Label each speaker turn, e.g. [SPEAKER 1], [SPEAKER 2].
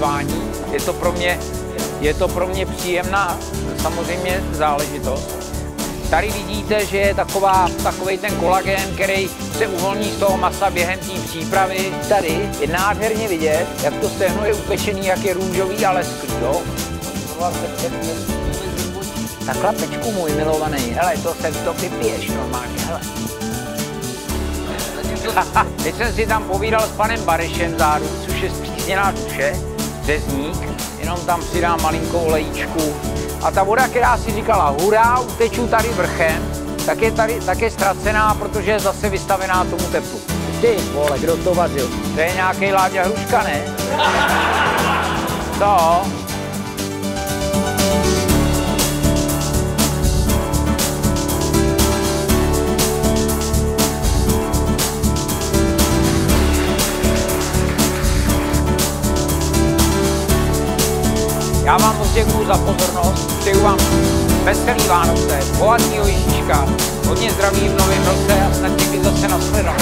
[SPEAKER 1] pozvání. Je to pro mě příjemná samozřejmě záležitost. Tady vidíte, že je takovej ten kolagen, který se uvolní z toho masa během té přípravy. Tady je nádherně vidět, jak to stehno je upečený, jak je růžový a lesklý, jo? Tak chlapečku můj milovaný, hele, to vypiješ normálně, hele. Teď jsem si tam povídal s panem Barešem záru, což je zpřísněná duše, řezník, jenom tam přidám malinkou olejíčku. A ta voda, která si říkala, hurá, uteču tady vrchem, tak je ztracená, protože je zase vystavená tomu teplu. Ty vole, kdo to vařil? To je nějaký Láďa Hruška, ne? Co? Já vám moc děkuju za pozornost, přeju vám veselý Vánoce, bohatýho Ježíška, hodně zdraví v novém roce a snad někdy zase nashledanou.